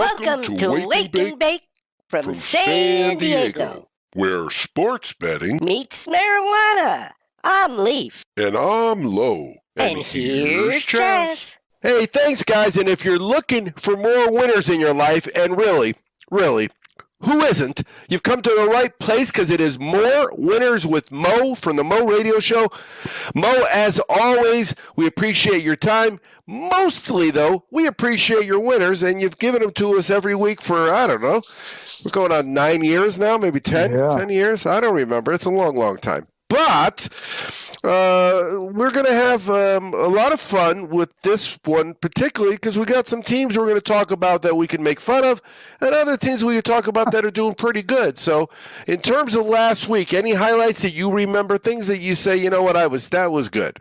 Welcome to Wake and Bake from San Diego, where sports betting meets marijuana. I'm Leaf. And I'm Lo. And here's Chaz. Hey, thanks, guys. And if you're looking for more winners in your life, and really, who isn't? You've come to the right place because it is More Winners with Mo from the Mo Radio Show. Mo, as always, we appreciate your time. Mostly, though, we appreciate your winners, and you've given them to us every week for, I don't know, we're going on 9 years now, maybe 10 years. I don't remember. It's a long, long time. But we're going to have a lot of fun with this one, particularly because we got some teams we're going to talk about that we can make fun of, and other teams we can talk about that are doing pretty good. So in terms of last week, any highlights that you remember, things that you say, you know what, that was good?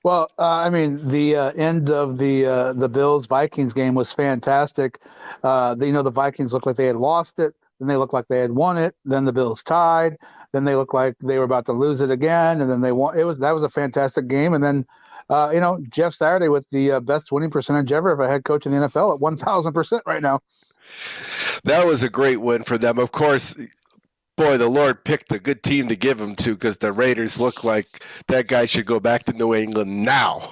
Well, the end of the Bills-Vikings game was fantastic. The Vikings looked like they had lost it. Then they looked like they had won it. Then the Bills tied. Then they looked like they were about to lose it again, and then they won. That was a fantastic game. And then, Jeff Saturday with the best winning percentage ever of a head coach in the NFL at 1,000% right now. That was a great win for them. Of course, boy, the Lord picked a good team to give him to because the Raiders look like that guy should go back to New England now.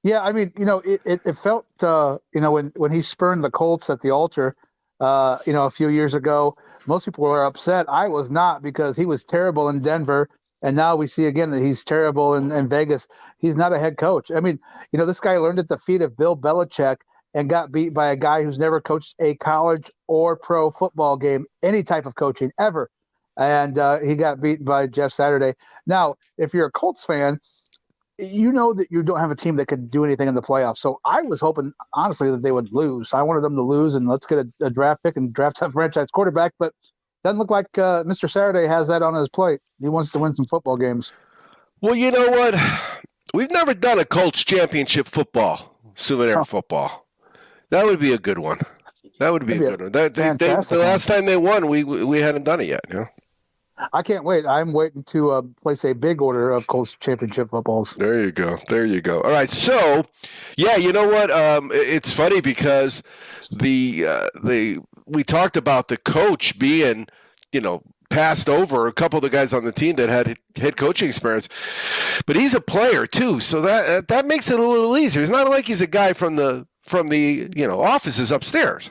Yeah, it felt, when he spurned the Colts at the altar, a few years ago, most people were upset. I was not, because he was terrible in Denver, and now we see again that he's terrible in Vegas. He's not a head coach. This guy learned at the feet of Bill Belichick and got beat by a guy who's never coached a college or pro football game, any type of coaching ever. And he got beat by Jeff Saturday. Now, if you're a Colts fan, you know that you don't have a team that could do anything in the playoffs. So I was hoping, honestly, that they would lose. I wanted them to lose, and let's get a draft pick and draft a franchise quarterback. But doesn't look like Mr. Saturday has that on his plate. He wants to win some football games. Well, you know what? We've never done a Colts championship football, souvenir football. That would be a good one. That would be a good one. The last time they won, we hadn't done it yet. Yeah. I can't wait. I'm waiting to place a big order of Colts championship footballs. There you go. All right. So, yeah, you know what? It's funny because we talked about the coach being, passed over, a couple of the guys on the team that had head coaching experience, but he's a player too. So that makes it a little easier. It's not like he's a guy from the offices upstairs.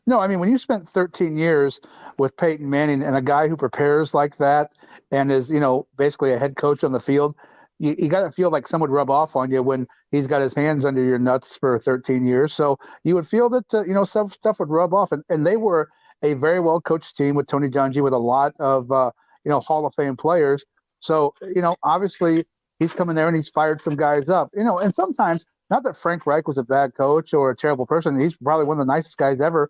No, when you spent 13 years with Peyton Manning and a guy who prepares like that and is, basically a head coach on the field, you got to feel like someone would rub off on you when he's got his hands under your nuts for 13 years. So you would feel that, some stuff would rub off. And they were a very well-coached team with Tony Dungy, with a lot of, Hall of Fame players. So, obviously he's coming there and he's fired some guys up, and sometimes, not that Frank Reich was a bad coach or a terrible person. He's probably one of the nicest guys ever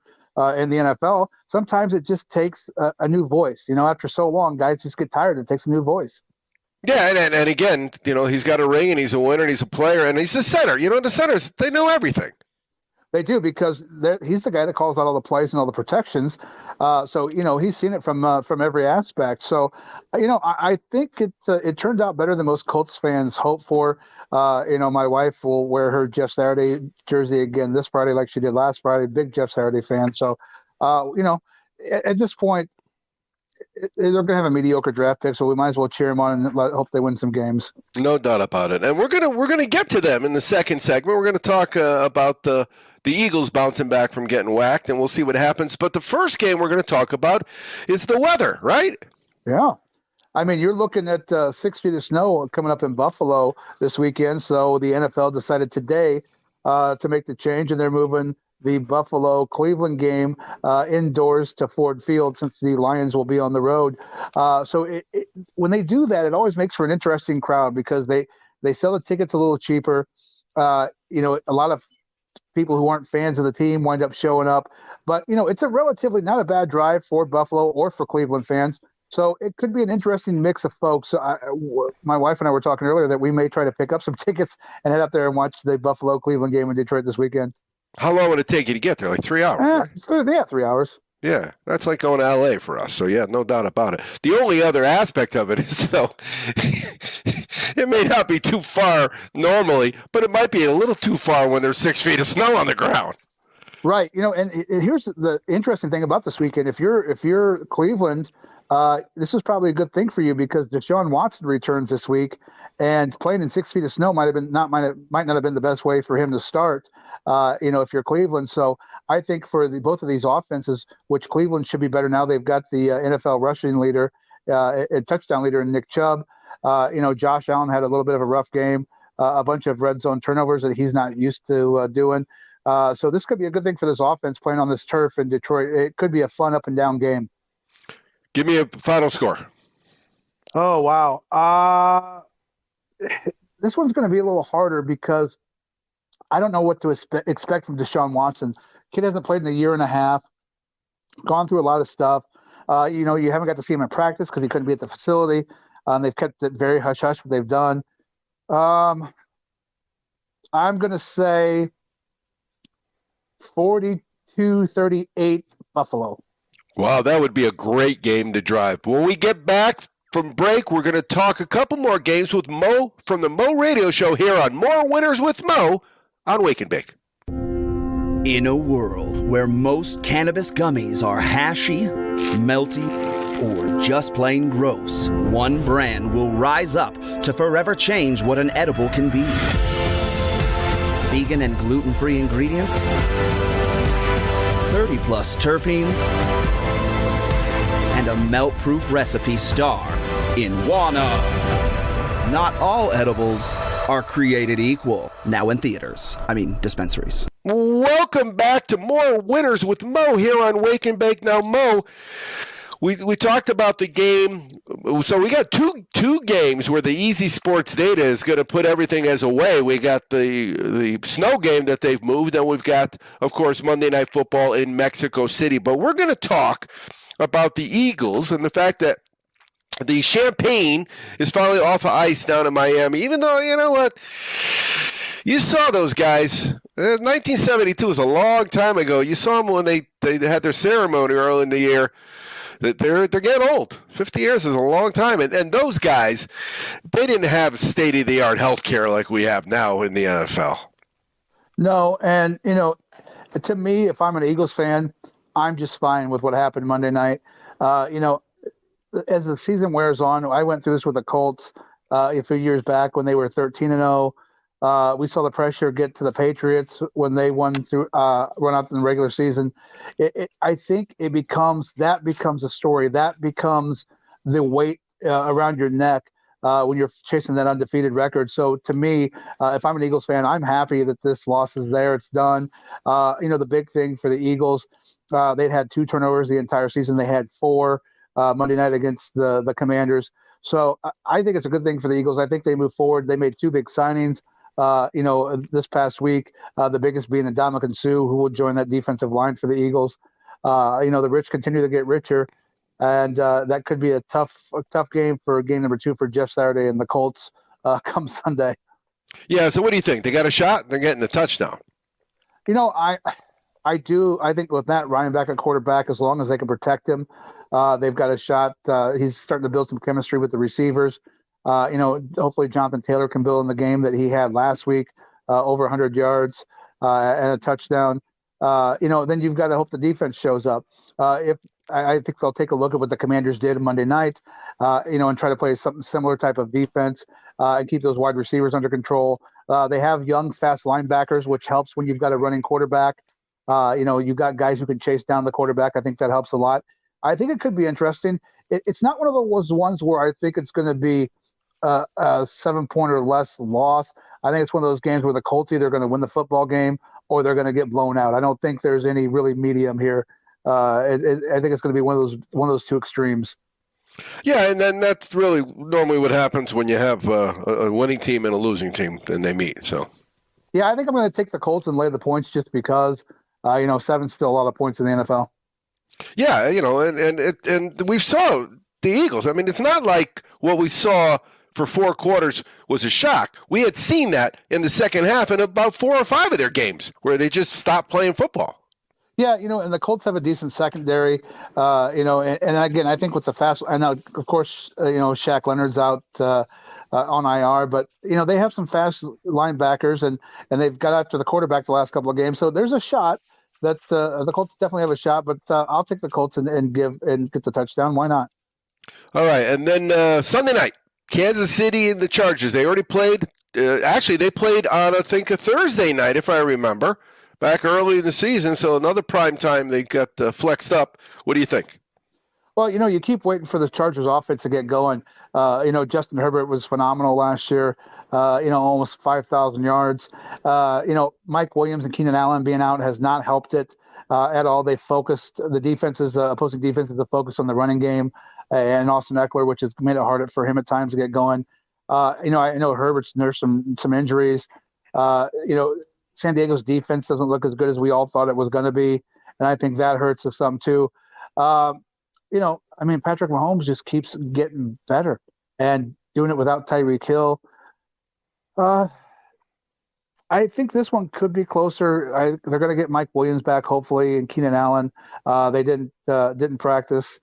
in the NFL. Sometimes it just takes a new voice. After so long, guys just get tired. It takes a new voice. Yeah, and again, he's got a ring and he's a winner and he's a player and he's the center. The centers, they know everything. They do, because he's the guy that calls out all the plays and all the protections. So he's seen it from every aspect. So, I think it turned out better than most Colts fans hope for. My wife will wear her Jeff Saturday jersey again this Friday, like she did last Friday. Big Jeff Saturday fan. So, at this point, they're going to have a mediocre draft pick, so we might as well cheer them on and hope they win some games. No doubt about it. And we're gonna get to them in the second segment. We're going to talk about the Eagles bouncing back from getting whacked, and we'll see what happens. But the first game we're going to talk about is the weather, right? Yeah. You're looking at 6 feet of snow coming up in Buffalo this weekend. So the NFL decided today to make the change, and they're moving the Buffalo-Cleveland game indoors to Ford Field, since the Lions will be on the road. So when they do that, it always makes for an interesting crowd, because they sell the tickets a little cheaper. A lot of people who aren't fans of the team wind up showing up. But, it's a relatively not a bad drive for Buffalo or for Cleveland fans. So it could be an interesting mix of folks. My wife and I were talking earlier that we may try to pick up some tickets and head up there and watch the Buffalo-Cleveland game in Detroit this weekend. How long would it take you to get there? Like 3 hours? Right? Yeah, 3 hours. Yeah, that's like going to L.A. for us. So, yeah, no doubt about it. The only other aspect of it is, though, it may not be too far normally, but it might be a little too far when there's 6 feet of snow on the ground. Right. And here's the interesting thing about this weekend. If you're Cleveland, this is probably a good thing for you because Deshaun Watson returns this week, and playing in 6 feet of snow might not have been the best way for him to start. If you're Cleveland. So I think for both of these offenses, which Cleveland should be better now, they've got the NFL rushing leader, and touchdown leader in Nick Chubb. Josh Allen had a little bit of a rough game, a bunch of red zone turnovers that he's not used to doing. So this could be a good thing for this offense playing on this turf in Detroit. It could be a fun up and down game. Give me a final score. Oh, wow. This one's going to be a little harder because I don't know what to expect from Deshaun Watson. Kid hasn't played in a year and a half, gone through a lot of stuff. You haven't got to see him in practice because he couldn't be at the facility. They've kept it very hush-hush what they've done. I'm going to say 42-38 Buffalo. Wow, that would be a great game to drive. When we get back from break, we're going to talk a couple more games with Mo from the Mo Radio Show here on More Winners with Mo on Wake and Bake. In a world where most cannabis gummies are hashy, melty, or just plain gross, one brand will rise up to forever change what an edible can be. Vegan and gluten-free ingredients, 30-plus terpenes, and a melt-proof recipe star in Wana. Not all edibles are created equal. Now in theaters. Dispensaries. Welcome back to More Winners with Mo here on Wake and Bake. Now, Mo, we talked about the game. So we got two games where the Easy Sports Data is going to put everything as a way. We got the snow game that they've moved, and we've got, of course, Monday Night Football in Mexico City. But we're going to talk about the Eagles and the fact that the champagne is finally off of ice down in Miami, even though, you know what, you saw those guys. 1972 was a long time ago. You saw them when they had their ceremony early in the year. They're getting old. 50 years is a long time. And those guys, they didn't have state-of-the-art health care like we have now in the NFL. No, and, to me, if I'm an Eagles fan, I'm just fine with what happened Monday night. As the season wears on, I went through this with the Colts a few years back when they were 13-0. We saw the pressure get to the Patriots when they run out in the regular season. I think it becomes a story. That becomes the weight around your neck when you're chasing that undefeated record. So to me, if I'm an Eagles fan, I'm happy that this loss is there. It's done. The big thing for the Eagles, they'd had 2 turnovers the entire season. They had 4 Monday night against the Commanders. So I think it's a good thing for the Eagles. I think they move forward. They made 2 big signings. This past week, the biggest being Ndamukong Suh, who will join that defensive line for the Eagles. The rich continue to get richer, and that could be a tough game for game number 2 for Jeff Saturday and the Colts come Sunday. Yeah. So what do you think? They got a shot? They're getting a touchdown. I do. I think with Matt Ryan back at quarterback, as long as they can protect him, they've got a shot. He's starting to build some chemistry with the receivers. Hopefully Jonathan Taylor can build in the game that he had last week, over 100 yards and a touchdown. Then you've got to hope the defense shows up. If I think they'll take a look at what the Commanders did Monday night, and try to play something similar type of defense and keep those wide receivers under control. They have young, fast linebackers, which helps when you've got a running quarterback. You've got guys who can chase down the quarterback. I think that helps a lot. I think it could be interesting. It's not one of those ones where I think it's going to be a 7-point or less loss. I think it's one of those games where the Colts either going to win the football game or they're going to get blown out. I don't think there's any really medium here. I think it's going to be one of those 2 extremes. Yeah, and then that's really normally what happens when you have a winning team and a losing team, and they meet. So, yeah, I think I'm going to take the Colts and lay the points just because 7's still a lot of points in the NFL. Yeah, and we saw the Eagles. It's not like what we saw for 4 quarters was a shock. We had seen that in the second half in about 4 or 5 of their games where they just stopped playing football. Yeah, and the Colts have a decent secondary, and again, I think with the fast, I know, of course, Shaq Leonard's out on IR, but, they have some fast linebackers and they've got after the quarterback the last couple of games. So there's a shot. that the Colts definitely have a shot, but I'll take the Colts and get the touchdown. Why not? All right, and then Sunday night, Kansas City and the Chargers. They already played. Actually, they played on, I think, a Thursday night, if I remember, back early in the season. So another prime time they got flexed up. What do you think? Well, you keep waiting for the Chargers offense to get going. Justin Herbert was phenomenal last year. Almost 5,000 yards. Mike Williams and Keenan Allen being out has not helped it at all. They focused the defenses, opposing defenses, to focus on the running game and Austin Eckler, which has made it harder for him at times to get going. I know Herbert's nursed some injuries. San Diego's defense doesn't look as good as we all thought it was going to be, and I think that hurts us some too. Patrick Mahomes just keeps getting better and doing it without Tyreek Hill. I think this one could be closer. They're going to get Mike Williams back, hopefully, and Keenan Allen. They didn't practice,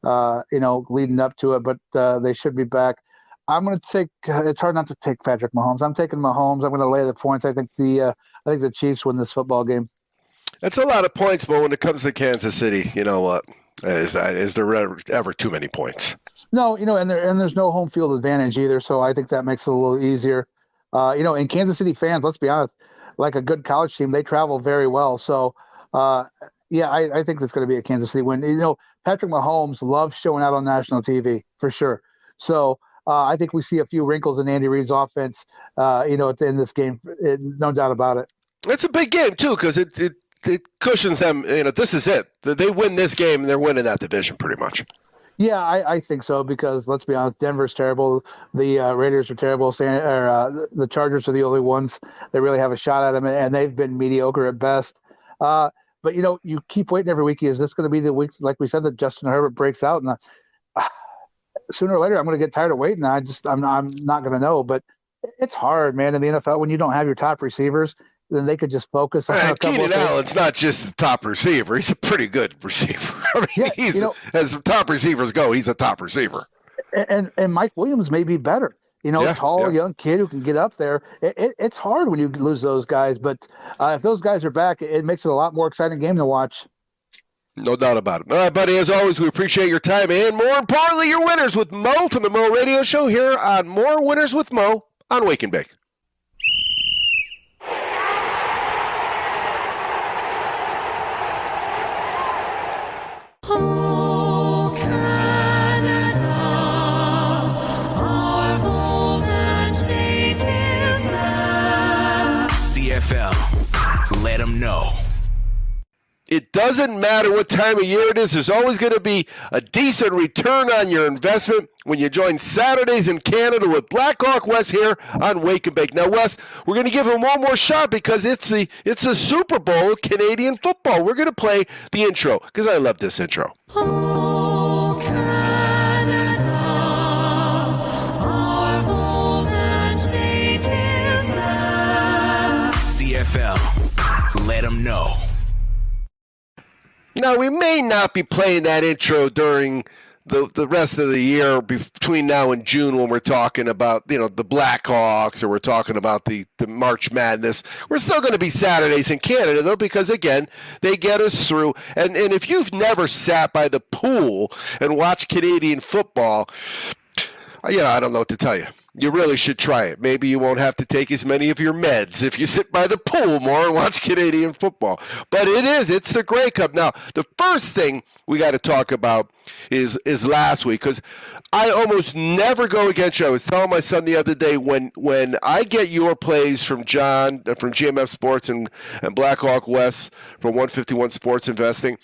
leading up to it, but they should be back. I'm going to take. It's hard not to take Patrick Mahomes. I'm taking Mahomes. I'm going to lay the points. I think the Chiefs win this football game. That's a lot of points, but when it comes to Kansas City, you know what? Is there ever too many points? No, and there's no home field advantage either, so I think that makes it a little easier. And Kansas City fans, let's be honest, like a good college team, they travel very well. So, I think it's going to be a Kansas City win. Patrick Mahomes loves showing out on national TV for sure. So I think we see a few wrinkles in Andy Reid's offense, at the end of this game, no doubt about it. It's a big game too because it cushions them. This is it. They win this game, and they're winning that division pretty much. Yeah, I think so because let's be honest, Denver's terrible. The Raiders are terrible. The Chargers are the only ones that really have a shot at them, and they've been mediocre at best. But you keep waiting every week. Is this going to be the week, like we said, that Justin Herbert breaks out? And sooner or later, I'm going to get tired of waiting. I'm not going to know. But it's hard, man, in the NFL when you don't have your top receivers. Then they could just focus on Keenan Allen's not just the top receiver. He's a pretty good receiver. As top receivers go, he's a top receiver. And Mike Williams may be better. Tall, young kid who can get up there. It's hard when you lose those guys. But if those guys are back, it makes it a lot more exciting game to watch. No doubt about it. All right, buddy, as always, we appreciate your time. And more importantly, your winners with Mo from the Mo Radio Show here on More Winners with Mo on Wake and Bake. Let them know. It doesn't matter what time of year it is. There's always going to be a decent return on your investment when you join Saturdays in Canada with Blackhawk Wes here on Wake and Bake. Now, Wes, we're going to give him one more shot because it's the Super Bowl of Canadian football. We're going to play the intro because I love this intro. Oh, Canada, our home and native land. CFL, let them know. Now, we may not be playing that intro during the rest of the year between now and June when we're talking about, the Blackhawks or we're talking about the March Madness. We're still going to be Saturdays in Canada, though, because, again, they get us through. And if you've never sat by the pool and watched Canadian football, I don't know what to tell you. You really should try it. Maybe you won't have to take as many of your meds if you sit by the pool more and watch Canadian football. But it's the Grey Cup. Now, the first thing we got to talk about is last week, because I almost never go against you. I was telling my son the other day, when I get your plays from John, from GMF Sports and Blackhawk West from 151 Sports Investing,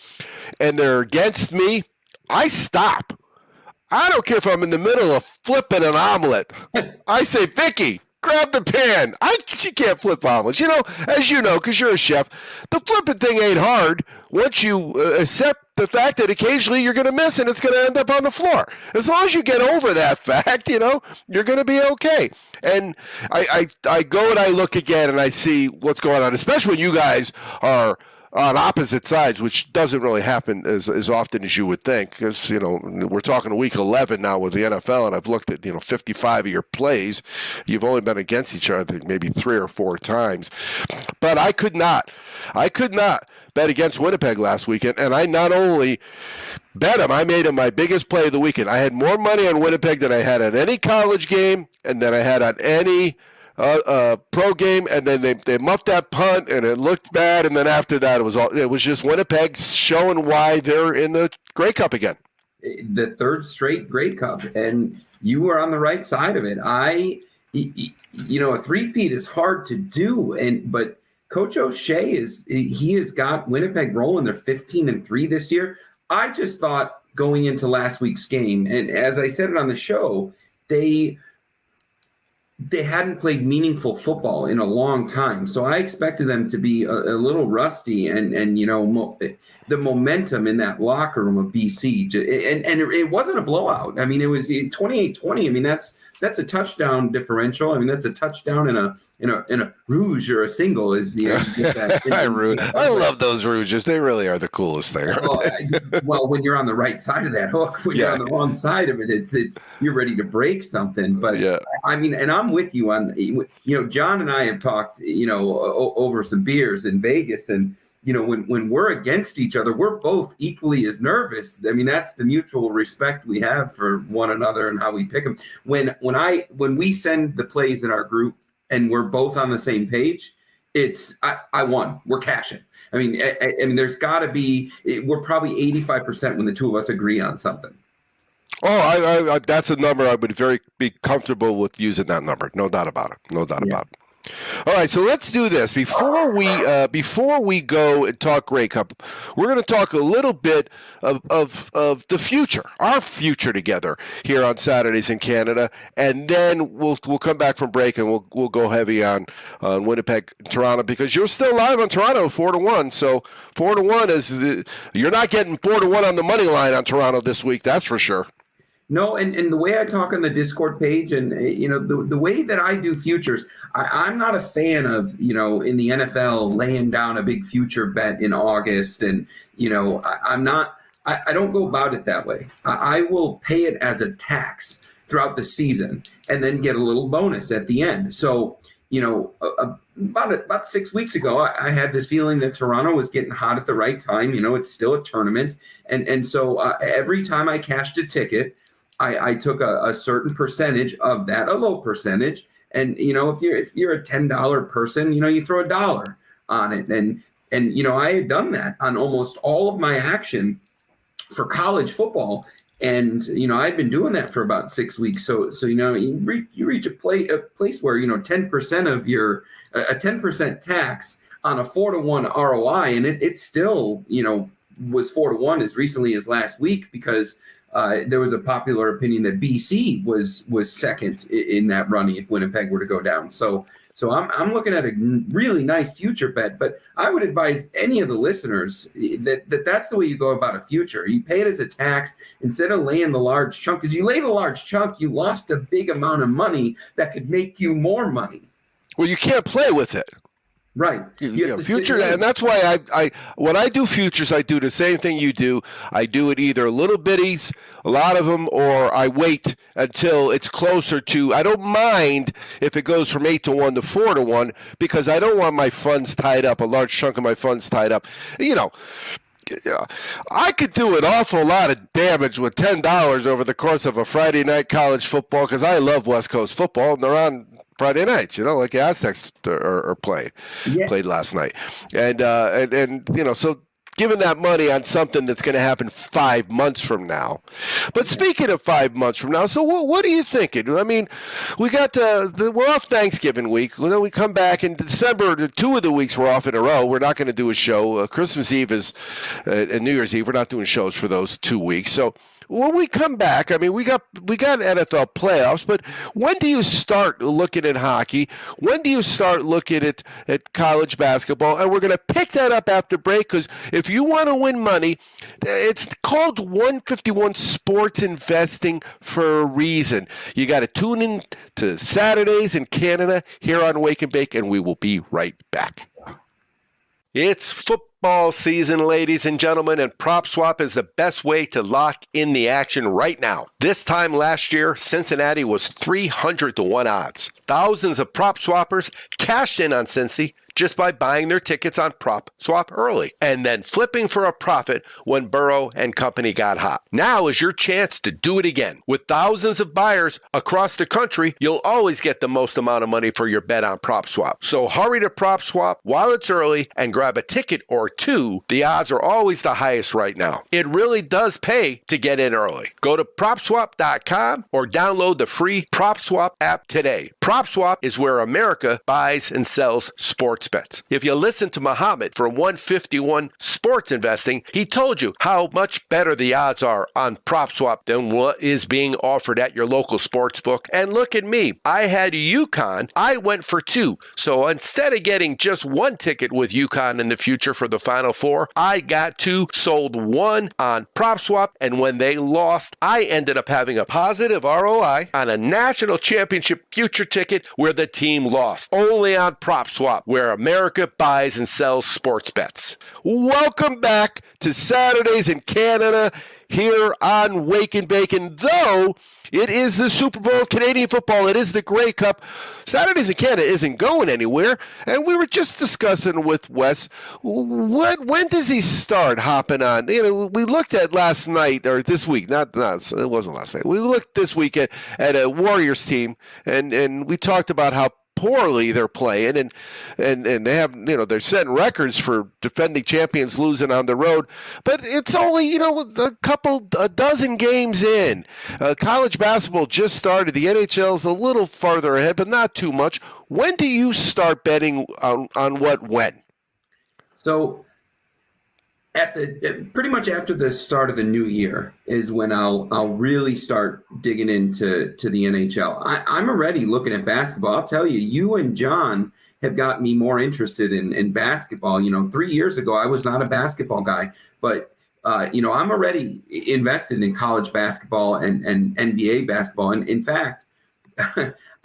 and they're against me, I stop. I don't care if I'm in the middle of flipping an omelet. I say, Vicky, grab the pan. She can't flip omelets. As you know, because you're a chef, the flipping thing ain't hard once you accept the fact that occasionally you're going to miss and it's going to end up on the floor. As long as you get over that fact, you're going to be okay. And I go and I look again and I see what's going on, especially when you guys are on opposite sides, which doesn't really happen as often as you would think, because, we're talking week 11 now with the NFL, and I've looked at, 55 of your plays. You've only been against each other, I think, maybe 3 or 4 times. But I could not bet against Winnipeg last weekend, and I not only bet him, I made him my biggest play of the weekend. I had more money on Winnipeg than I had on any college game and than I had on any pro game, and then they muffed that punt, and it looked bad, and then after that, it was just Winnipeg showing why they're in the Grey Cup again. The third straight Grey Cup, and you were on the right side of it. A three-peat is hard to do, but Coach O'Shea has got Winnipeg rolling. They're 15-3 this year. I just thought going into last week's game, and as I said it on the show, they hadn't played meaningful football in a long time. So I expected them to be a little rusty, and the momentum in that locker room of BC, and it wasn't a blowout. I mean, it was 28-20. I mean, that's a touchdown differential. I mean, that's a touchdown in a rouge or a single. I love those rouges. They really are the coolest thing. Well, when you're on the right side of that hook, when you're on the wrong side of it, it's you're ready to break something. But I mean, and I'm with you on, John and I have talked, over some beers in Vegas, and when we're against each other, we're both equally as nervous. I mean, that's the mutual respect we have for one another and how we pick them. When we send the plays in our group and we're both on the same page, it's I won. We're cashing. I mean, there's got to be. We're probably 85% when the two of us agree on something. Oh, I that's a number I would be comfortable with using that number. No doubt about it. No doubt about it. All right, so let's do this. Before we go and talk Grey Cup, we're going to talk a little bit of the future, our future together here on Saturdays in Canada, and then we'll come back from break and we'll go heavy on Winnipeg, Toronto, because you're still live on Toronto 4-1. So 4-1 is you're not getting 4-1 on the money line on Toronto this week. That's for sure. No, and the way I talk on the Discord page, and the way that I do futures, I'm not a fan of in the NFL laying down a big future bet in August, and I'm not. I don't go about it that way. I will pay it as a tax throughout the season, and then get a little bonus at the end. So about 6 weeks ago, I had this feeling that Toronto was getting hot at the right time. It's still a tournament, and so every time I cashed a ticket, I took a certain percentage of that, a low percentage. And, if you're a $10 person, you throw $1 on it. And I had done that on almost all of my action for college football. And, I'd been doing that for about 6 weeks. So you reach a place where, 10% of a 10% tax on a 4-1 ROI. And it still, was 4-1 as recently as last week, because there was a popular opinion that BC was second in that running if Winnipeg were to go down. So I'm looking at a really nice future bet, but I would advise any of the listeners that's the way you go about a future. You pay it as a tax instead of laying the large chunk, because you laid a large chunk, you lost a big amount of money that could make you more money. Well, you can't play with it. Right. Future, and that's why I when I do futures, I do the same thing you do. I do it either little bitties, a lot of them, or I wait until it's closer to. I don't mind if it goes from 8-1 to 4-1, because I don't want my funds tied up, a large chunk of my funds tied up. I could do an awful lot of damage with $10 over the course of a Friday night college football, because I love West Coast football, and they're on Friday nights, like the Aztecs are played last night. And so giving that money on something that's going to happen 5 months from now. But speaking of 5 months from now, so what are you thinking? I mean, we got we're off Thanksgiving week. Then we come back in December. 2 of the weeks we're off in a row. We're not going to do a show. Christmas Eve is and New Year's Eve. We're not doing shows for those 2 weeks. So when we come back, I mean, we got NFL playoffs, but when do you start looking at hockey? When do you start looking at college basketball? And we're going to pick that up after break, because if you want to win money, it's called 151 Sports Investing for a reason. You got to tune in to Saturdays in Canada here on Wake and Bake, and we will be right back. It's football season, ladies and gentlemen, and PropSwap is the best way to lock in the action right now. This time last year, Cincinnati was 300-1 odds. Thousands of prop swappers cashed in on Cincy, just by buying their tickets on PropSwap early and then flipping for a profit when Burrow and company got hot. Now is your chance to do it again. With thousands of buyers across the country, you'll always get the most amount of money for your bet on PropSwap. So hurry to PropSwap while it's early and grab a ticket or two. The odds are always the highest right now. It really does pay to get in early. Go to PropSwap.com or download the free PropSwap app today. PropSwap is where America buys and sells sports bets. If you listen to Muhammad from 151 Sports Investing, he told you how much better the odds are on PropSwap than what is being offered at your local sports book. And look at me. I had UConn. I went for two. So instead of getting just one ticket with UConn in the future for the Final Four, I got two, sold one on PropSwap, and when they lost, I ended up having a positive ROI on a national championship future ticket where the team lost. Only on PropSwap, where America buys and sells sports bets. Welcome back to Saturdays in Canada here on Wake and Bacon. Though it is the Super Bowl of Canadian football, it is the Grey Cup. Saturdays in Canada isn't going anywhere, and we were just discussing with Wes, when does he start hopping on? You know, we looked at last night, or this week, not it wasn't last night. We looked this week at a Warriors team, and we talked about how poorly they're playing, and they have, you know, they're setting records for defending champions losing on the road, but it's only, you know, a dozen games in. College basketball just started. The NHL's a little farther ahead, but not too much. When do you start betting on what when? So pretty much after the start of the new year is when I'll really start digging into the NHL. I'm already looking at basketball. I'll tell you, you and John have got me more interested in basketball. You know, 3 years ago, I was not a basketball guy, but you know, I'm already invested in college basketball and NBA basketball. And in fact,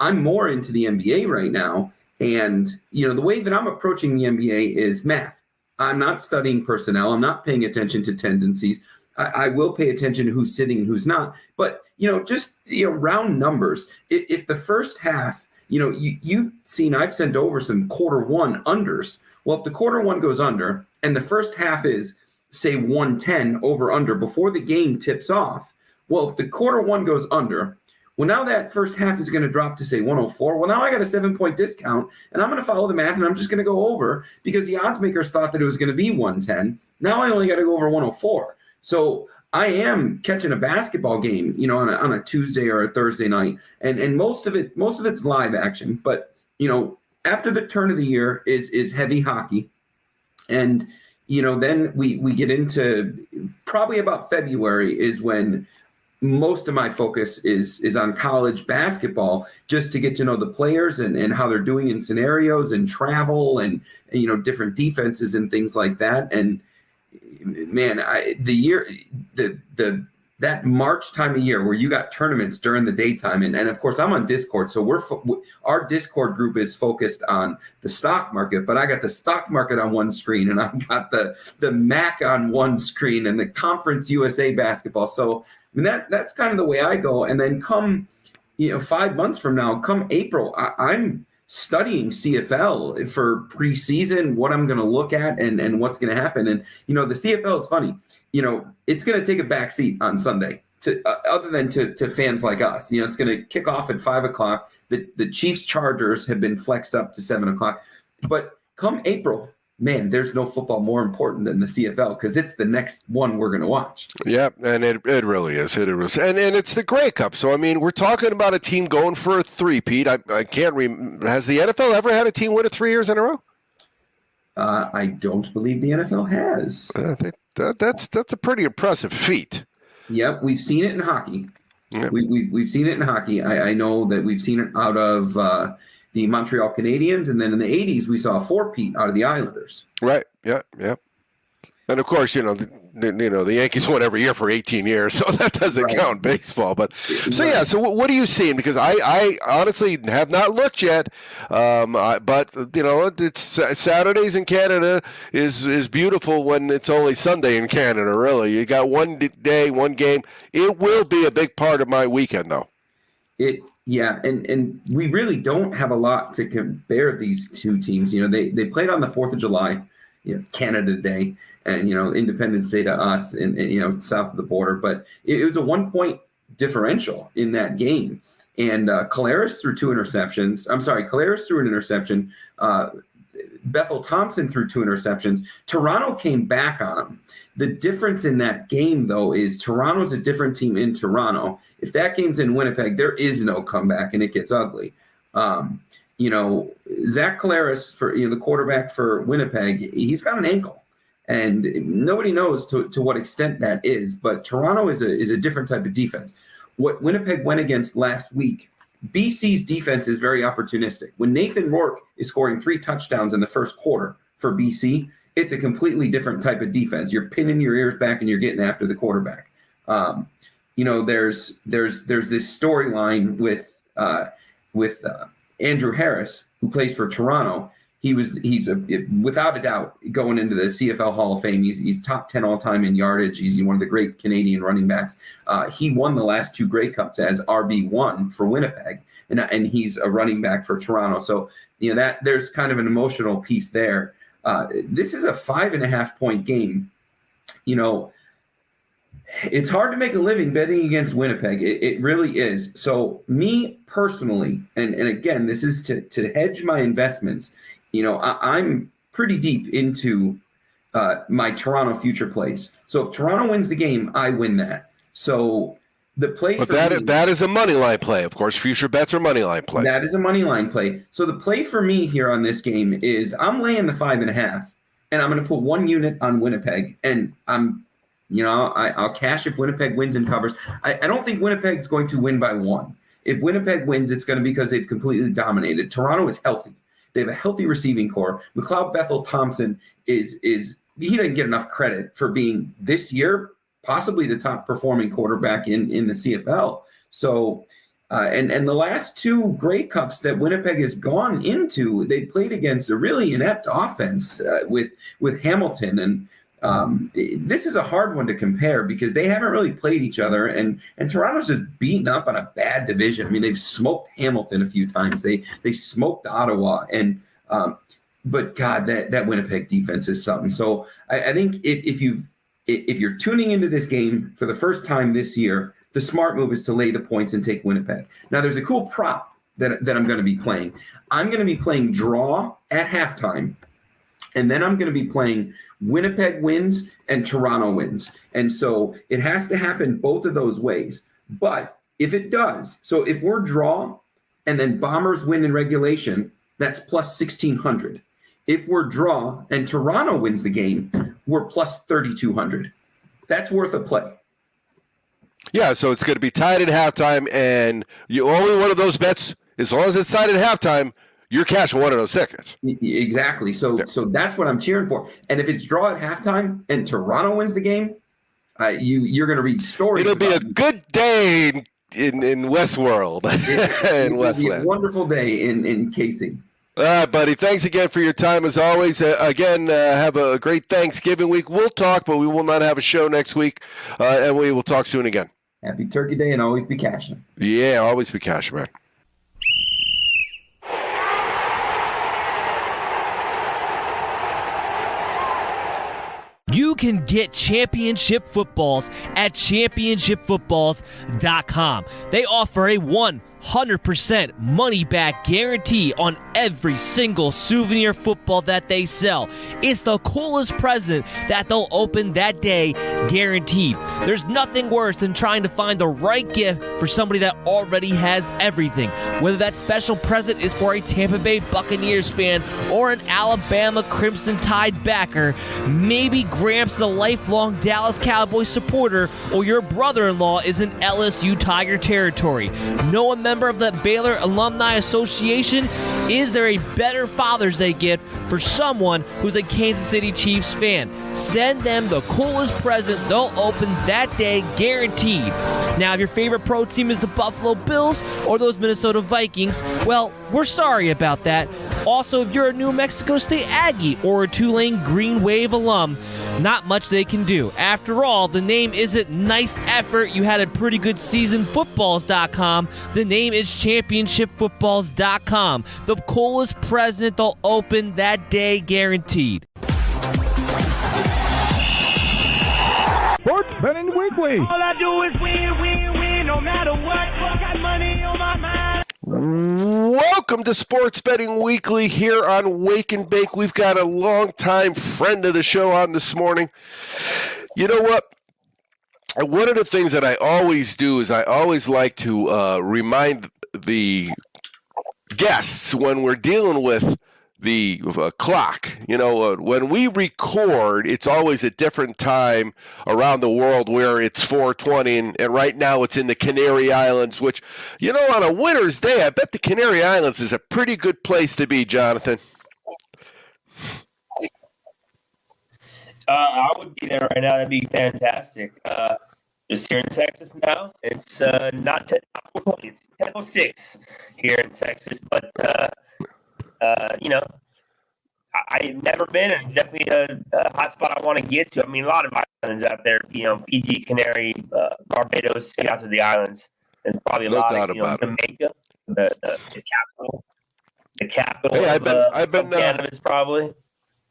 I'm more into the NBA right now. And, you know, the way that I'm approaching the NBA is math. I'm not studying personnel. I'm not paying attention to tendencies. I will pay attention to who's sitting and who's not. But, you know, just, you know, round numbers. If the first half, you know, you've seen, I've sent over some quarter one unders. Well, if the quarter one goes under and the first half is, say, 110 over under before the game tips off, well, if the quarter one goes under, well, now that first half is going to drop to, say, 104. Well, now I got a 7-point discount, and I'm going to follow the math, and I'm just going to go over because the odds makers thought that it was going to be 110. Now I only got to go over 104. So I am catching a basketball game, you know, on a Tuesday or a Thursday night, and most of it's live action. But, you know, after the turn of the year is heavy hockey, and, you know, then we get into probably about February is when most of my focus is on college basketball, just to get to know the players and how they're doing in scenarios and travel and you know, different defenses and things like that. And man, that March time of year where you got tournaments during the daytime, and of course I'm on Discord, so our Discord group is focused on the stock market, but I got the stock market on one screen, and I've got the MAC on one screen, and the Conference USA basketball. So I mean, that's kind of the way I go. And then come, you know, 5 months from now, come April, I'm studying CFL for preseason, what I'm going to look at and what's going to happen. And, you know, the CFL is funny. You know, it's going to take a back seat on Sunday to other than to fans like us. You know, it's going to kick off at 5 o'clock. The Chiefs Chargers have been flexed up to 7 o'clock. But come April, man, there's no football more important than the CFL because it's the next one we're going to watch. Yeah, and it really is. It is. And it's the Grey Cup. So, I mean, we're talking about a team going for a three-peat. I can't remember. Has the NFL ever had a team win it 3 years in a row? I don't believe the NFL has. I think that's a pretty impressive feat. Yep, we've seen it in hockey. Yep. We've seen it in hockey. I know that we've seen it out of the Montreal Canadiens, and then in the 80s we saw a four-peat out of the Islanders. Right. Yeah. And of course, you know, the Yankees won every year for 18 years, so that doesn't count in baseball. But so yeah, so what are you seeing? Because I honestly have not looked yet, but you know, it's Saturdays in Canada is beautiful when it's only Sunday in Canada. Really, you got one day, one game. It will be a big part of my weekend, though. Yeah, and we really don't have a lot to compare these two teams. You know, they played on the 4th of July, you know, Canada Day, and, you know, Independence Day to us, and you know, south of the border. But it was a 1-point differential in that game. And Collaros threw 2 interceptions. I'm sorry, Collaros threw an interception. Bethel Thompson threw 2 interceptions. Toronto came back on them. The difference in that game, though, is Toronto's a different team in Toronto. If that game's in Winnipeg, there is no comeback, and it gets ugly. You know, Zach Collaros, for, you know, the quarterback for Winnipeg, he's got an ankle, and nobody knows to what extent that is. But Toronto is a different type of defense. What Winnipeg went against last week, BC's defense is very opportunistic. When Nathan Rourke is scoring 3 touchdowns in the first quarter for BC, it's a completely different type of defense. You're pinning your ears back and you're getting after the quarterback. You know, there's this storyline with Andrew Harris, who plays for Toronto. He's without a doubt going into the CFL Hall of Fame. He's top 10 all time in yardage. He's one of the great Canadian running backs. He won the last 2 Grey Cups as RB1 for Winnipeg, and he's a running back for Toronto. So, you know, that there's kind of an emotional piece there. This is a 5.5-point game. You know, it's hard to make a living betting against Winnipeg. It really is. So me personally, and again, this is to hedge my investments. You know, I'm pretty deep into my Toronto future plays. So if Toronto wins the game, I win that. So the play, but that is a money line play. Of course, future bets are money line play. That is a money line play. So the play for me here on this game is I'm laying the 5.5, and I'm going to put 1 unit on Winnipeg, and I'll cash if Winnipeg wins and covers. I don't think Winnipeg's going to win by 1. If Winnipeg wins, it's going to be because they've completely dominated. Toronto is healthy. They have a healthy receiving core. McLeod Bethel Thompson he doesn't get enough credit for being this year possibly the top performing quarterback in the CFL. So, and the last 2 Grey Cups that Winnipeg has gone into, they played against a really inept offense with Hamilton, and this is a hard one to compare because they haven't really played each other, and Toronto's just beaten up on a bad division. I mean, they've smoked Hamilton a few times. They smoked Ottawa, and but God, that Winnipeg defense is something. So I think if you're tuning into this game for the first time this year, the smart move is to lay the points and take Winnipeg. Now, there's a cool prop that I'm going to be playing. I'm going to be playing draw at halftime, and then I'm going to be playing Winnipeg wins and Toronto wins. And so it has to happen both of those ways. But if it does, so if we're draw and then Bombers win in regulation, that's plus 1,600. If we're draw and Toronto wins the game, we're plus 3,200. That's worth a play. Yeah, so it's going to be tied at halftime, and you only one of those bets, as long as it's tied at halftime, you're cashing one of those tickets. Exactly. So that's what I'm cheering for. And if it's draw at halftime and Toronto wins the game, you're going to read stories. It'll be a good day in Westworld. In Westland. It'll be a wonderful day in Casey. All right, buddy. Thanks again for your time as always. Have a great Thanksgiving week. We'll talk, but we will not have a show next week, and we will talk soon again. Happy Turkey Day, and always be cashing. Yeah, always be cashing, man. You can get championship footballs at championshipfootballs.com. They offer a 100% money-back guarantee on every single souvenir football that they sell. It's the coolest present that they'll open that day, guaranteed. There's nothing worse than trying to find the right gift for somebody that already has everything. Whether that special present is for a Tampa Bay Buccaneers fan or an Alabama Crimson Tide backer, maybe Gramps is a lifelong Dallas Cowboys supporter, or your brother-in-law is in LSU Tiger territory. Know a member of the Baylor Alumni Association? Is there a better Father's Day gift for someone who's a Kansas City Chiefs fan? Send them the coolest present they'll open that day, guaranteed. Now, if your favorite pro team is the Buffalo Bills or those Minnesota Vikings, well, we're sorry about that. Also, if you're a New Mexico State Aggie or a Tulane Green Wave alum, not much they can do. After all, the name isn't nice effort, you had a pretty good season footballs.com. The name is championshipfootballs.com. The coolest present they'll open that day, guaranteed. Sports Betting Weekly. All I do is win, no matter what. Got money on my mind. Welcome to Sports Betting Weekly here on Wake and Bake. We've got a longtime friend of the show on this morning. You know what? One of the things that I always do is I always like to remind the guests when we're dealing with the clock. You know, when we record, it's always a different time around the world where it's 4:20, and right now it's in the Canary Islands, which, you know, on a winter's day, I bet the Canary Islands is a pretty good place to be, Jonathan. I would be there right now. That'd be fantastic. Just here in Texas now. It's not 10:20. It's 10:06 here in Texas, but you know, I've never been, and it's definitely a hot spot I want to get to. I mean, a lot of islands out there, you know, Fiji, Canary, Barbados, get out to the islands. There's probably a lot of, you know, Jamaica, the capital. The capital hey, of cannabis, probably.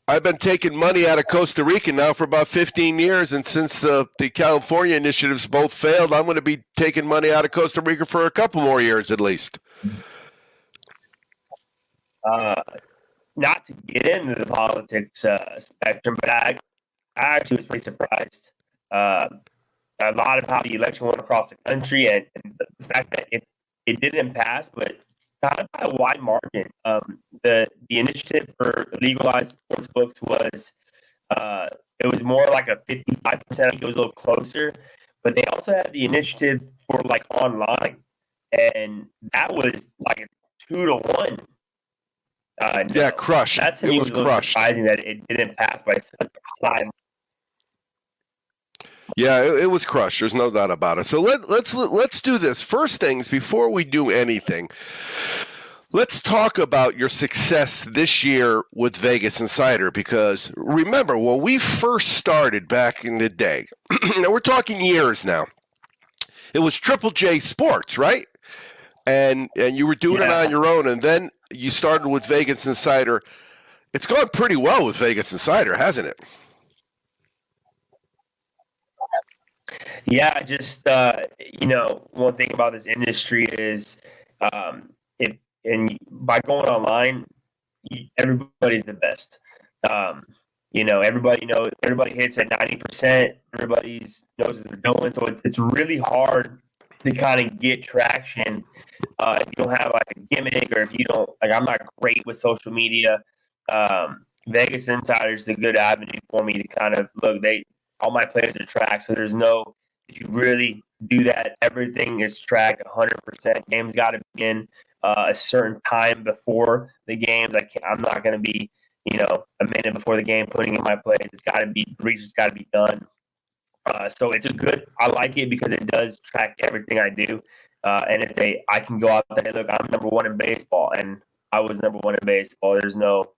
I've been taking money out of Costa Rica now for about 15 years, and since the California initiatives both failed, I'm going to be taking money out of Costa Rica for a couple more years at least. Not to get into the politics spectrum, but I actually was pretty surprised. A lot of how the election went across the country, and the fact that it didn't pass, but not by a wide margin. The initiative for legalized sports books was it was more like a 55%. I think it was a little closer, but they also had the initiative for like online, and that was like a 2-to-1. Yeah, crushed. That's it was crushed. Surprising that it didn't pass by such a high. Yeah, it was crushed. There's no doubt about it. So let's do this. First things before we do anything. Let's talk about your success this year with Vegas Insider, because remember when we first started back in the day, now we're talking years now. It was Triple J Sports, right? And you were doing it on your own, and then you started with Vegas Insider. It's gone pretty well with Vegas Insider, hasn't it? Yeah, just you know, one thing about this industry is by going online, everybody's the best. You know, everybody hits at 90%. Everybody knows what they're doing, so it's really hard to kind of get traction if you don't have like a gimmick, or if you don't, like, I'm not great with social media. Vegas Insider is a good avenue for me to kind of look. All my players are tracked, so there's no. If you really do that, everything is tracked 100%. Games got to begin a certain time before the games. I'm not going to be, you know, a minute before the game putting in my plays. It's got to be, the research got to be done. So it's I like it because it does track everything I do. And I can go out there and look, I'm number one in baseball, and I was number one in baseball. There's no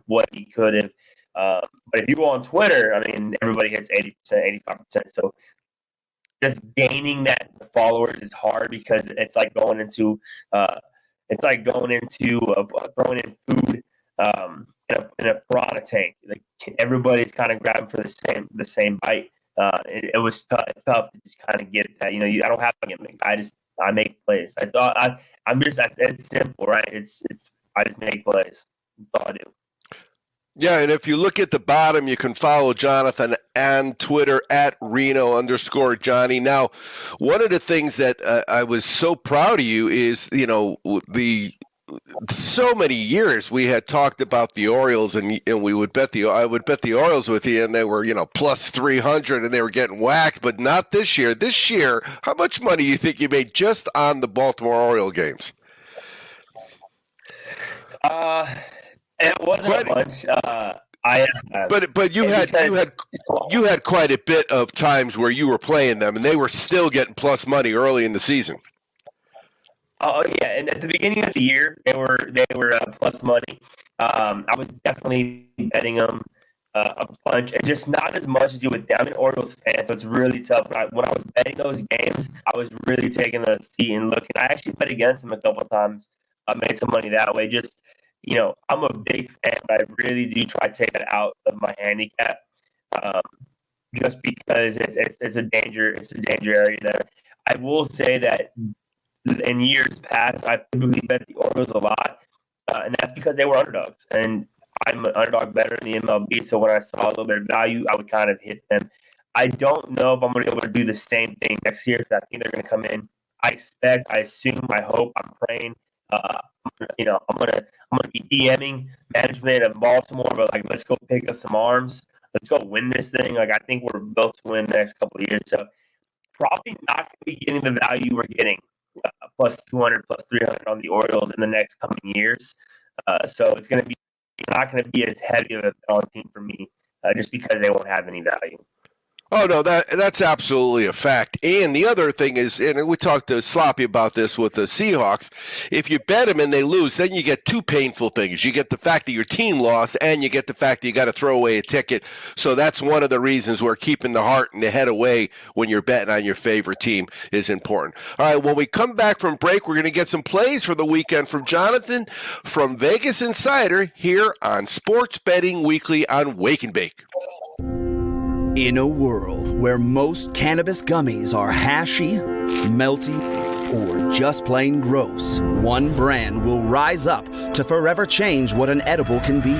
what he could have. But if you go on Twitter, I mean, everybody hits 80%, 85%. So just gaining that followers is hard, because it's like going into throwing in food in a piranha tank. Like, everybody's kind of grabbing for the same bite. It was tough. It's tough to just kind of get that. You know, I don't have a gimmick. I make plays. It's simple, right? I just make plays. That's all I do. Yeah, and if you look at the bottom, you can follow Jonathan on Twitter at Reno_Johnny. Now, one of the things that I was so proud of you is, you know, so many years we had talked about the Orioles, and we would I would bet the Orioles with you, and they were, you know, plus 300, and they were getting whacked, but not this year. This year, how much money do you think you made just on the Baltimore Orioles games? It wasn't a bunch. But you had quite a bit of times where you were playing them, and they were still getting plus money early in the season. Oh yeah, and at the beginning of the year, they were plus money. I was definitely betting them. a bunch, and just not as much as you would think. I'm an Orioles fan, so it's really tough. When I was betting those games, I was really taking a seat and looking. I actually bet against them a couple of times. I made some money that way. Just, I'm a big fan, but I really do try to take it out of my handicap, just because it's a danger area there. I will say that in years past, I've typically bet the Orioles a lot, and that's because they were underdogs. And I'm an underdog better in the MLB, so when I saw a little bit of value, I would kind of hit them. I don't know if I'm going to be able to do the same thing next year, because I think they're going to come in. I assume, I hope, I'm praying. I'm gonna be DMing management of Baltimore, but let's go pick up some arms. Let's go win this thing. I think we're built to win the next couple of years. So probably not going to be getting the value we're getting, plus 200, plus 300 on the Orioles in the next coming years. So it's going to be not going to be as heavy of a on team for me, just because they won't have any value. Oh, no, that's absolutely a fact. And the other thing is, and we talked to Sloppy about this with the Seahawks, if you bet them and they lose, then you get two painful things. You get the fact that your team lost, and you get the fact that you got to throw away a ticket. So that's one of the reasons we're keeping the heart and the head away when you're betting on your favorite team is important. All right, when we come back from break, we're going to get some plays for the weekend from Jonathan from Vegas Insider here on Sports Betting Weekly on Wake and Bake. In a world where most cannabis gummies are hashy, melty, or just plain gross, one brand will rise up to forever change what an edible can be.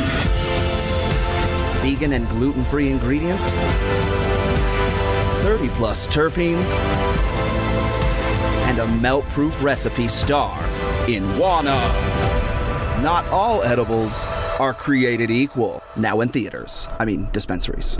Vegan and gluten-free ingredients, 30-plus terpenes, and a melt-proof recipe star in Wana. Not all edibles are created equal. Now in theaters. Dispensaries.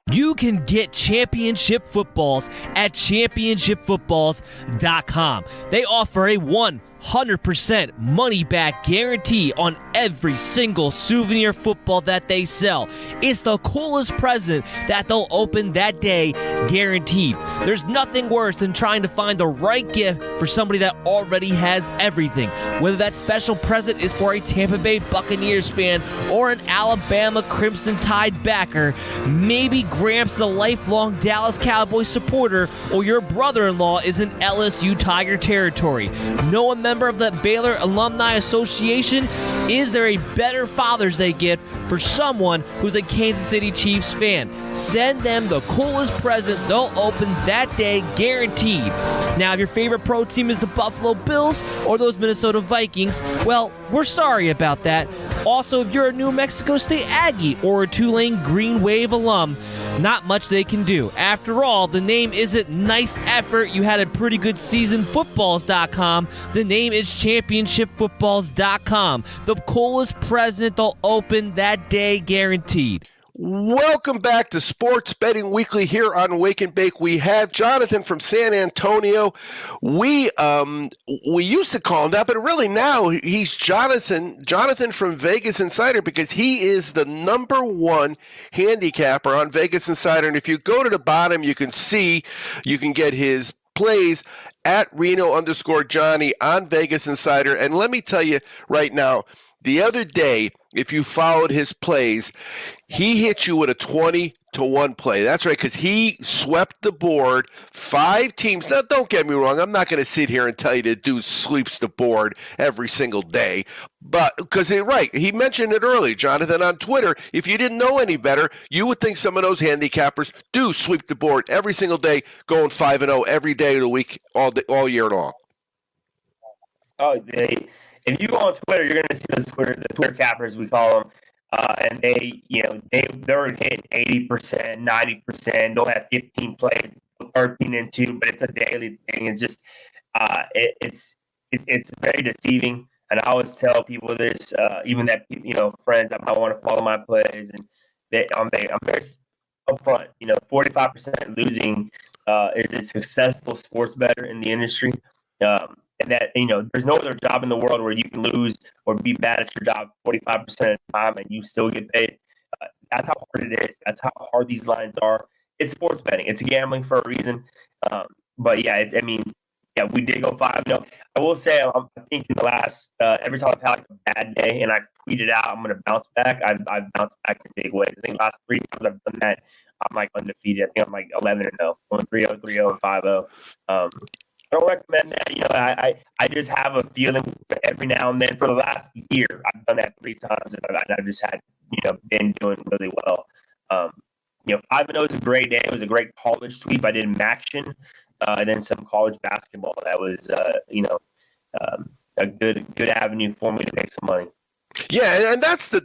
You can get championship footballs at championshipfootballs.com. They offer a 100% money-back guarantee on every single souvenir football that they sell. It's the coolest present that they'll open that day, guaranteed. There's nothing worse than trying to find the right gift for somebody that already has everything. Whether that special present is for a Tampa Bay Buccaneers fan or an Alabama Crimson Tide backer, maybe Gramps, a lifelong Dallas Cowboys supporter, or your brother-in-law is in LSU Tiger territory. Know a member of the Baylor Alumni Association? Is there a better Father's Day gift for someone who's a Kansas City Chiefs fan? Send them the coolest present they'll open that day, guaranteed. Now, if your favorite pro team is the Buffalo Bills or those Minnesota Vikings, well, we're sorry about that. Also, if you're a New Mexico State Aggie or a Tulane Green Wave alum, not much they can do. After all, the name isn't nice effort, you had a pretty good season footballs.com. The name is championshipfootballs.com. The coolest present they'll open that day, guaranteed. Welcome back to Sports Betting Weekly here on Wake and Bake. We have Jonathan from San Antonio. We used to call him that, but really now he's Jonathan from Vegas Insider, because he is the number one handicapper on Vegas Insider. And if you go to the bottom, you can get his plays at Reno_Johnny on Vegas Insider. And let me tell you right now, the other day, if you followed his plays, he hit you with a 20-1 play. That's right, because he swept the board, 5 teams. Now, don't get me wrong. I'm not going to sit here and tell you the dude sweeps the board every single day. But because he mentioned it earlier, Jonathan, on Twitter. If you didn't know any better, you would think some of those handicappers do sweep the board every single day, going 5-0 every day of the week, all year long. Oh, if you go on Twitter, you're going to see the Twitter cappers, we call them, and they're hitting 80%, 90%. They'll have 15 plays, 13 and 2, but it's a daily thing. It's just it's very deceiving. And I always tell people this, even that friends that might want to follow my plays, and I'm very upfront. 45% losing is a successful sports bettor in the industry. And that, there's no other job in the world where you can lose or be bad at your job 45% of the time and you still get paid. That's how hard it is. That's how hard these lines are. It's sports betting. It's gambling for a reason. But yeah, we did go 5-0. I will say, I think in the last every time I've had like a bad day and I tweeted out I'm going to bounce back, I've bounced back in big ways. I think the last 3 times I've done that, I'm like undefeated. I think I'm like 11-0, going 3-0, 3-0, and 5-0. I don't recommend that. You know, I just have a feeling every now and then. For the last year, I've done that 3 times, and I've just had, you know, been doing really well. You know, 5-0 is a great day. It was a great college sweep. I did Maction, and then some college basketball. That was, you know, a good avenue for me to make some money. Yeah, and that's the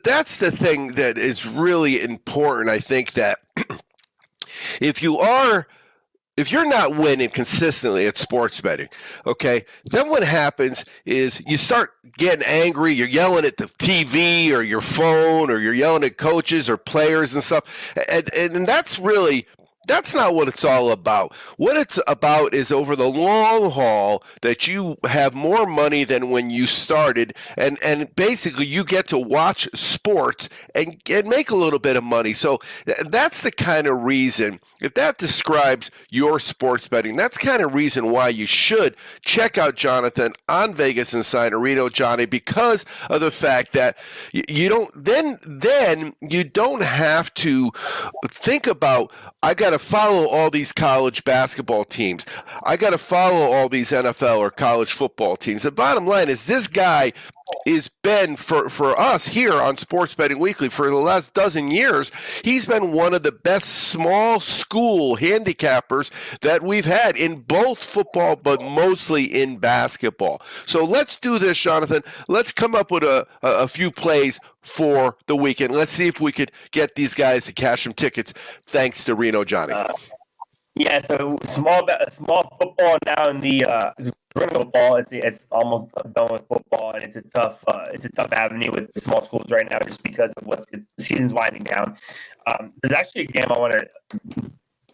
thing that is really important. I think that if you're not winning consistently at sports betting, okay, then what happens is you start getting angry. You're yelling at the TV or your phone, or you're yelling at coaches or players and stuff. And that's not what it's all about. What it's about is over the long haul that you have more money than when you started, and basically you get to watch sports and make a little bit of money. So that's the kind of reason, if that describes your sports betting, that's kind of reason why you should check out Jonathan on Vegas Insider, Reno Johnny, because of the fact that you don't have to think about, I got to follow all these college basketball teams. I got to follow all these NFL or college football teams. The bottom line is this guy has been, for us here on Sports Betting Weekly for the last dozen years, he's been one of the best small school handicappers that we've had in both football, but mostly in basketball. So let's do this, Jonathan. Let's come up with a few plays for the weekend. Let's see if we could get these guys to cash some tickets, thanks to Reno Johnny. Yeah, so small football now in the football. It's almost done with football, and it's a tough avenue with the small schools right now, just because of the season's winding down. There's actually a game I want to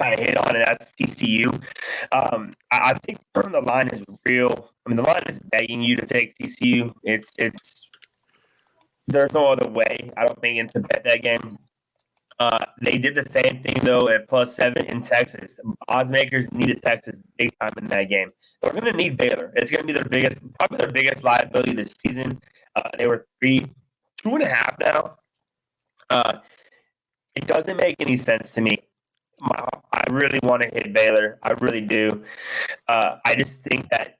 kind of hit on, and that's TCU. I think the line is real. I mean, the line is begging you to take TCU. It's there's no other way, I don't think, to bet that game. They did the same thing, though, at +7 in Texas. Odds makers needed Texas big time in that game. They're going to need Baylor. It's going to be probably their biggest liability this season. They were 2.5 now. It doesn't make any sense to me. I really want to hit Baylor. I really do. I just think that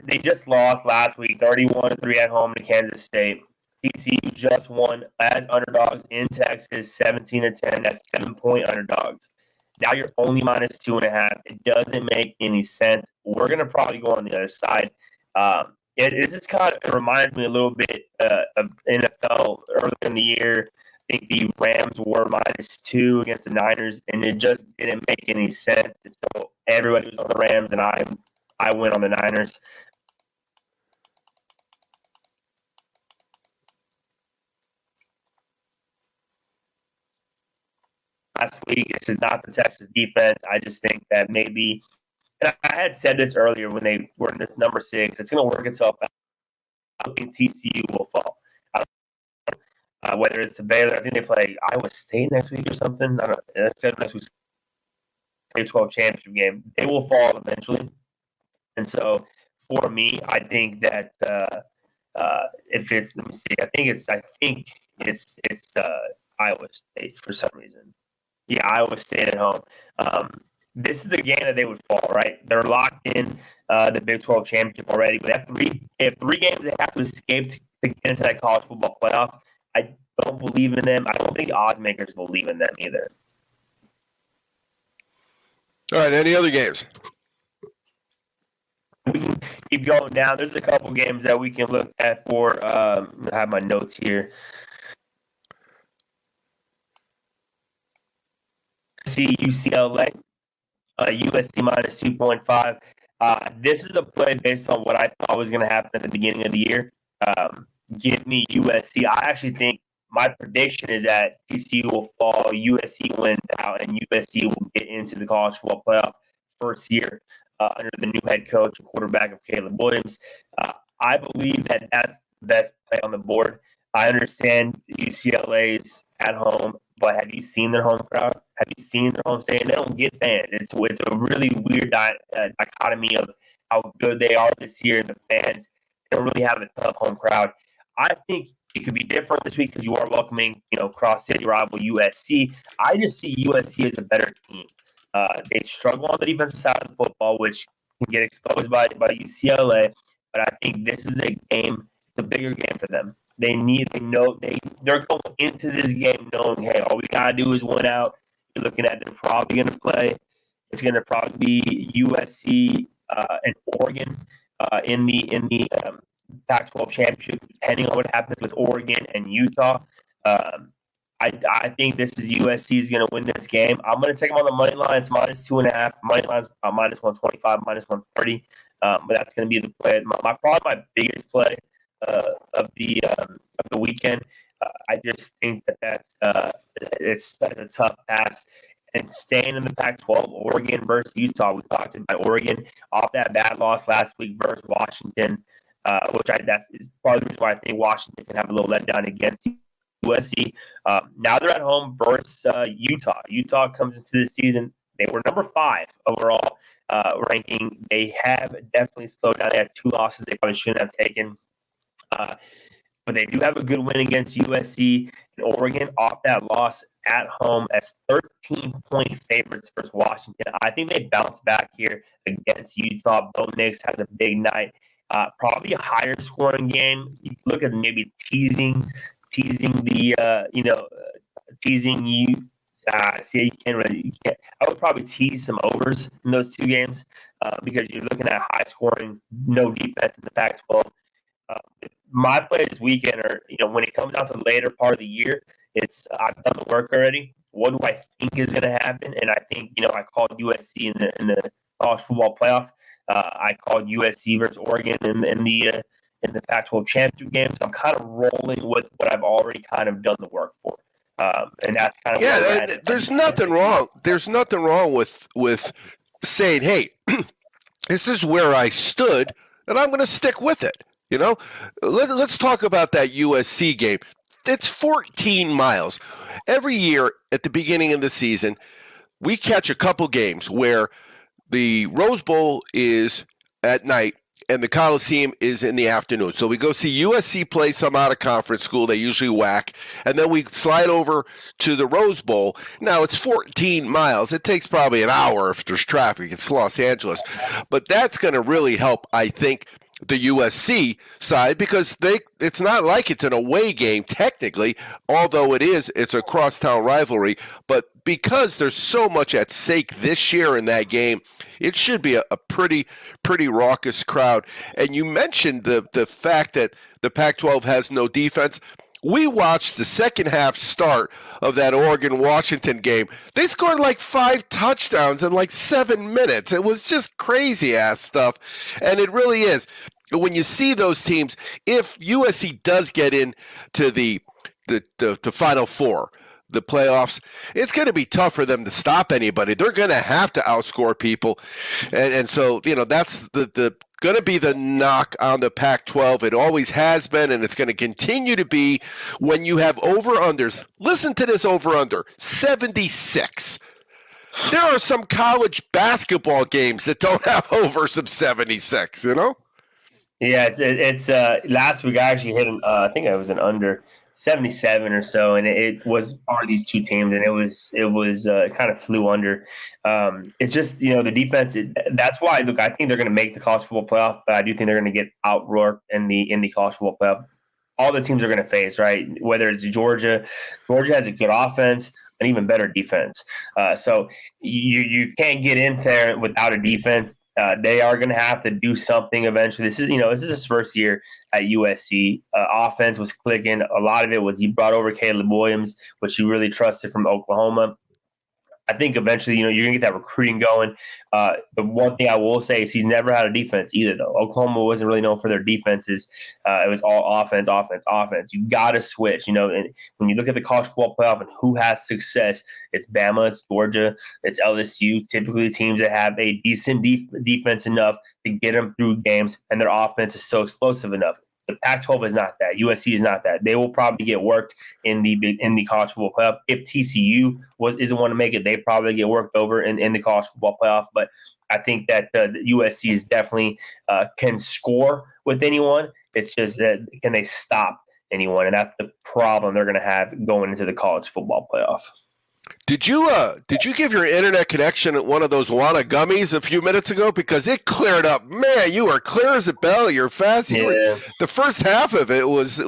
they just lost last week, 31-3 at home to Kansas State. TCU just won as underdogs in Texas, 17-10. That's 7-point underdogs. Now you're only -2.5. It doesn't make any sense. We're going to probably go on the other side. It just kind of reminds me a little bit of NFL earlier in the year. I think the Rams were -2 against the Niners, and it just didn't make any sense. So everybody was on the Rams, and I went on the Niners. Last week, this is not the Texas defense. I just think that maybe, and I had said this earlier when they were in this number 6, it's going to work itself out. I think TCU will fall. Whether it's the Baylor, I think they play Iowa State next week or something. I don't know. It's next week's Big 12 championship game. They will fall eventually. And so, for me, I think that if it's, let me see, I think it's Iowa State for some reason. Yeah, Iowa State at home. This is the game that they would fall, right? They're locked in the Big 12 championship already. But they have three games they have to escape to get into that college football playoff. I don't believe in them. I don't think odds makers believe in them either. All right, any other games? We can keep going down. There's a couple games that we can look at for. I have my notes here. See UCLA, USC -2.5. This is a play based on what I thought was going to happen at the beginning of the year. Give me USC. I actually think my prediction is that TCU will fall, USC wins out, and USC will get into the college football playoff first year under the new head coach and quarterback of Caleb Williams. I believe that that's the best play on the board. I understand UCLA's at home, but have you seen their home crowd? Have you seen their home stadium? They don't get fans. It's a really weird dichotomy of how good they are this year, and the fans don't really have a tough home crowd. I think it could be different this week because you are welcoming, cross-city rival USC. I just see USC as a better team. They struggle on the defensive side of the football, which can get exposed by UCLA. But I think this is a game, the bigger game for them. They're going into this game knowing, hey, all we gotta do is win out. You're looking at they're probably gonna play. It's gonna probably be USC and Oregon in the Pac-12 championship, depending on what happens with Oregon and Utah. I think this is USC is going to win this game. I'm going to take them on the money line. It's -2.5. Money line's minus 125, minus 130. But that's going to be the play. My biggest play of the weekend. I just think that's a tough pass. And staying in the Pac-12, Oregon versus Utah. We talked about Oregon off that bad loss last week versus Washington, that's part of the reason why I think Washington can have a little letdown against USC. Now they're at home versus Utah. Utah comes into this season. They were number 5 overall ranking. They have definitely slowed down. They had 2 losses they probably shouldn't have taken. But they do have a good win against USC and Oregon off that loss at home as 13-point favorites versus Washington. I think they bounce back here against Utah. Bo Nix has a big night. Probably a higher scoring game. You look at maybe teasing you. I would probably tease some overs in those 2 games because you're looking at high scoring, no defense in the Pac-12. My play this weekend are, when it comes down to the later part of the year, I've done the work already. What do I think is going to happen? And I think, I called USC in the college football playoff. I called USC versus Oregon in the Pac-12 championship game. So I'm kind of rolling with what I've already kind of done the work for. And that's kind of there's nothing wrong. There's nothing wrong with saying, hey, this is where I stood, and I'm going to stick with it. Let's talk about that USC game. It's 14 miles. Every year at the beginning of the season, we catch a couple games where the Rose Bowl is at night and the Coliseum is in the afternoon. So we go see USC play some out-of-conference school they usually whack, and then we slide over to the Rose Bowl. Now, it's 14 miles. It takes probably an hour if there's traffic. It's Los Angeles. But that's going to really help, I think, the USC side because it's not like it's an away game technically, although it's a crosstown rivalry. But because there's so much at stake this year in that game, it should be a pretty raucous crowd. And you mentioned the fact that the Pac-12 has no defense. We watched the second half start of that Oregon-Washington game. They scored like 5 touchdowns in like 7 minutes. It was just crazy-ass stuff, and it really is. When you see those teams, if USC does get into the Final Four, the playoffs, it's going to be tough for them to stop anybody. They're going to have to outscore people, and so that's the going to be the knock on the Pac-12. It always has been, and it's going to continue to be when you have over-unders. Listen to this over-under, 76. There are some college basketball games that don't have overs of 76, Yeah, it's last week I actually hit I think it was an under 77 or so, and it was are these 2 teams, and it was kind of flew under. It's just the defense. That's why I think they're going to make the college football playoff, but I do think they're going to get outroared in the college football playoff. All the teams are going to face, right? Whether it's Georgia has a good offense, an even better defense. So you can't get in there without a defense. They are going to have to do something eventually. This is his first year at USC. Offense was clicking. A lot of it was he brought over Caleb Williams, which he really trusted from Oklahoma. I think eventually, you're going to get that recruiting going. The one thing I will say is he's never had a defense either, though. Oklahoma wasn't really known for their defenses. It was all offense. You got to switch, and when you look at the college football playoff and who has success, it's Bama, it's Georgia, it's LSU, typically teams that have a decent defense enough to get them through games, and their offense is so explosive enough. The Pac-12 is not that. USC is not that. They will probably get worked in the college football playoff. If TCU isn't one to make it, they probably get worked over in the college football playoff. But I think that the USC is definitely can score with anyone. It's just that can they stop anyone, and that's the problem they're going to have going into the college football playoff. Did you give your internet connection at one of those Wana gummies a few minutes ago? Because it cleared up. Man, you are clear as a bell. You're fast. Yeah. The first half of it was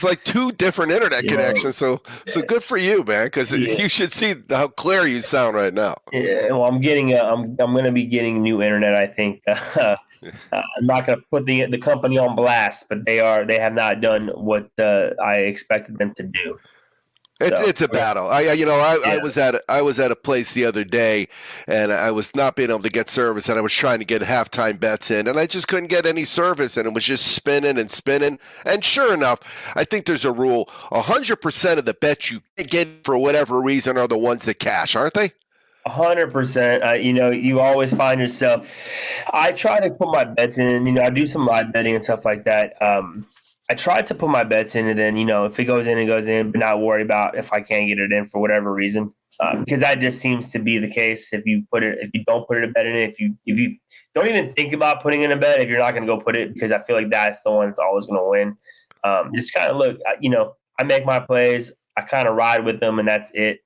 like 2 different internet connections. So good for you, man. Because you should see how clear you sound right now. Yeah. Well, I'm going to be getting new internet. I think. I'm not going to put the company on blast, but they have not done what I expected them to do. It's a battle. I was at a place the other day, and I was not being able to get service, and I was trying to get halftime bets in, and I just couldn't get any service, and it was just spinning and spinning. And sure enough, I think there's a rule: 100% of the bets you get for whatever reason are the ones that cash, aren't they? 100%. You always find yourself. I try to put my bets in. I do some live betting and stuff like that. I tried to put my bets in, and then, if it goes in, it goes in, but not worry about if I can't get it in for whatever reason. Because that just seems to be the case. If you don't put a bet in it, if you don't even think about putting in a bet, if you're not going to go put it, because I feel like that's the one that's always going to win. Just kind of look, I make my plays, I kind of ride with them, and that's it.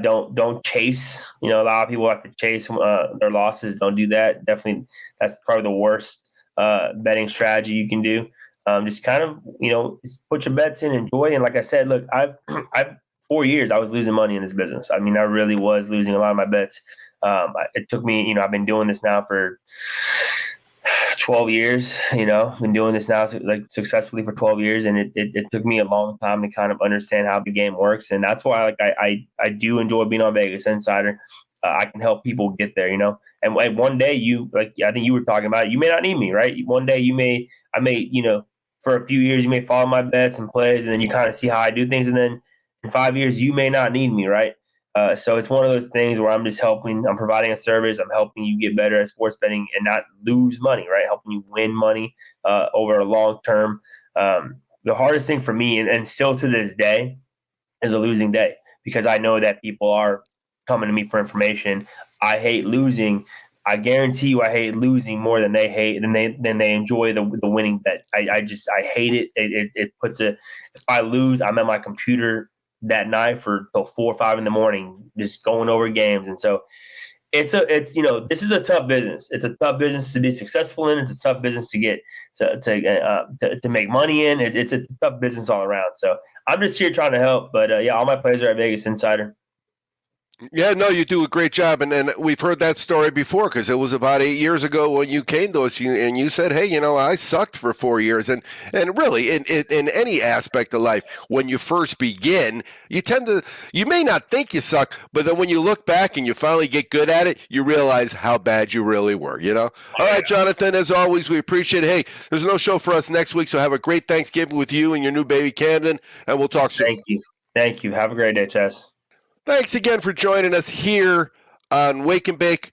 Don't chase. A lot of people have to chase their losses. Don't do that. Definitely, that's probably the worst betting strategy you can do. Just kind of, just put your bets in, enjoy. And like I said, look, I've 4 years I was losing money in this business. I mean, I really was losing a lot of my bets. It took me, I've been doing this now for 12 years. Been doing this now successfully for 12 years, and it took me a long time to kind of understand how the game works. And that's why I do enjoy being on Vegas Insider. I can help people get there, And one day I think you were talking about it, you may not need me, right? One day I may, for a few years, you may follow my bets and plays, and then you kind of see how I do things. And then in 5 years, you may not need me, right? So it's one of those things where I'm just helping. I'm providing a service. I'm helping you get better at sports betting and not lose money, right? Helping you win money over a long term. The hardest thing for me, and still to this day, is a losing day, because I know that people are coming to me for information. I hate losing. I guarantee you, I hate losing more than they hate, than they enjoy the winning bet. I hate it. It puts if I lose, I'm at my computer that night for till 4 or 5 in the morning, just going over games. And so this is a tough business. It's a tough business to be successful in. It's a tough business to get to make money in. It's a tough business all around. So I'm just here trying to help. But all my plays are at Vegas Insider. Yeah, no, you do a great job, and we've heard that story before, because it was about 8 years ago when you came to us and you said, hey, I sucked for 4 years, and really in any aspect of life, when you first begin, you may not think you suck, but then when you look back and you finally get good at it, you realize how bad you really were. All right, Jonathan, as always, we appreciate it. Hey, there's no show for us next week, so have a great Thanksgiving with you and your new baby Camden, and we'll talk soon. Thank you. Have a great day, Chess. Thanks again for joining us here on Wake and Bake.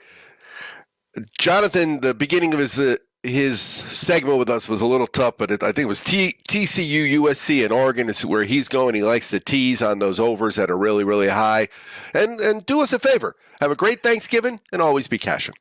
Jonathan, the beginning of his segment with us was a little tough, but I think it was TCU, USC, and Oregon is where he's going. He likes to tease on those overs that are really, really high. And do us a favor. Have a great Thanksgiving, and always be cashing.